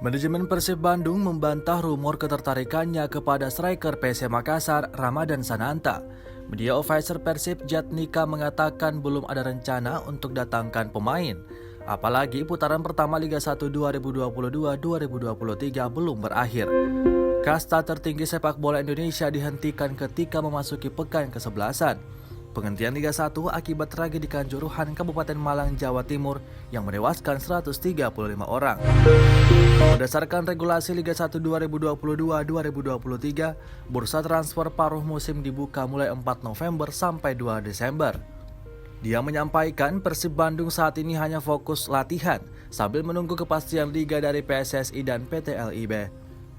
Manajemen Persib Bandung membantah rumor ketertarikannya kepada striker PSM Makassar, Ramadhan Sananta. Media Officer Persib Jatnika mengatakan belum ada rencana untuk datangkan pemain. Apalagi putaran pertama Liga 1 2022-2023 belum berakhir. Kasta tertinggi sepak bola Indonesia dihentikan ketika memasuki pekan ke-11. Penghentian Liga 1 akibat tragedi Kanjuruhan Kabupaten Malang, Jawa Timur yang menewaskan 135 orang. Berdasarkan regulasi Liga 1 2022-2023, bursa transfer paruh musim dibuka mulai 4 November sampai 2 Desember. Dia menyampaikan Persib Bandung saat ini hanya fokus latihan sambil menunggu kepastian liga dari PSSI dan PT LIB.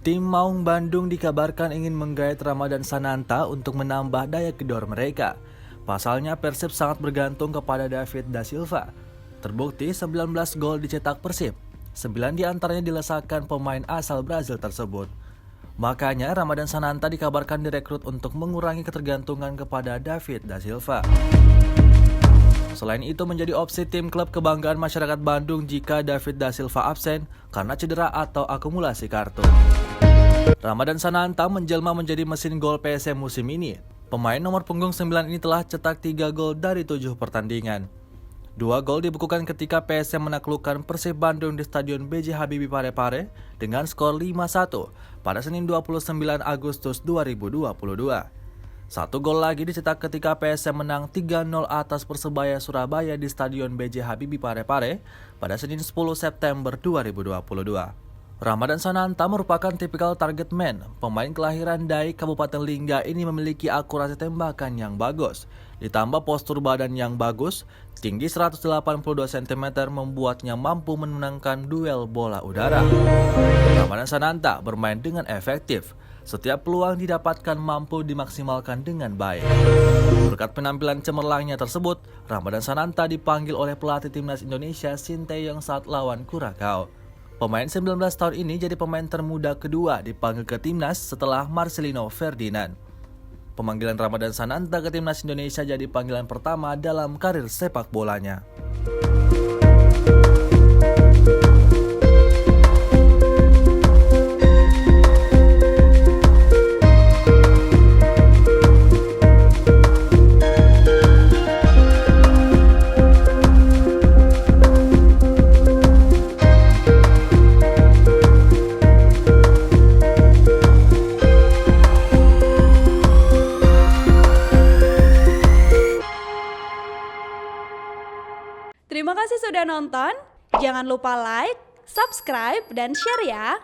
Tim Maung Bandung dikabarkan ingin menggait Ramadhan Sananta untuk menambah daya gedor mereka. Pasalnya Persib sangat bergantung kepada David da Silva. Terbukti 19 gol dicetak Persib, 9 diantaranya dilesakan pemain asal Brazil tersebut. Makanya Ramadhan Sananta dikabarkan direkrut untuk mengurangi ketergantungan kepada David da Silva. Selain itu menjadi opsi tim klub kebanggaan masyarakat Bandung jika David da Silva absen karena cedera atau akumulasi kartu. Ramadhan Sananta menjelma menjadi mesin gol PSM musim ini. Pemain nomor punggung 9 ini telah cetak 3 gol dari 7 pertandingan. 2 gol dibukukan ketika PSM menaklukkan Persib Bandung di Stadion B.J. Habibie Parepare dengan skor 5-1 pada Senin 29 Agustus 2022. 1 gol lagi dicetak ketika PSM menang 3-0 atas Persebaya Surabaya di Stadion B.J. Habibie Parepare pada Senin 10 September 2022. Ramadhan Sananta merupakan tipikal target man. Pemain kelahiran Dai, Kabupaten Lingga ini memiliki akurasi tembakan yang bagus. Ditambah postur badan yang bagus, tinggi 182 cm membuatnya mampu memenangkan duel bola udara. Ramadhan Sananta bermain dengan efektif. Setiap peluang didapatkan mampu dimaksimalkan dengan baik. Berkat penampilan cemerlangnya tersebut, Ramadhan Sananta dipanggil oleh pelatih timnas Indonesia Sinteyong saat lawan Curaçao. Pemain 19 tahun ini jadi pemain termuda kedua dipanggil ke timnas setelah Marcelino Ferdinand. Pemanggilan Ramadhan Sananta ke timnas Indonesia jadi panggilan pertama dalam karir sepak bolanya. Terima kasih sudah nonton, jangan lupa like, subscribe, dan share ya!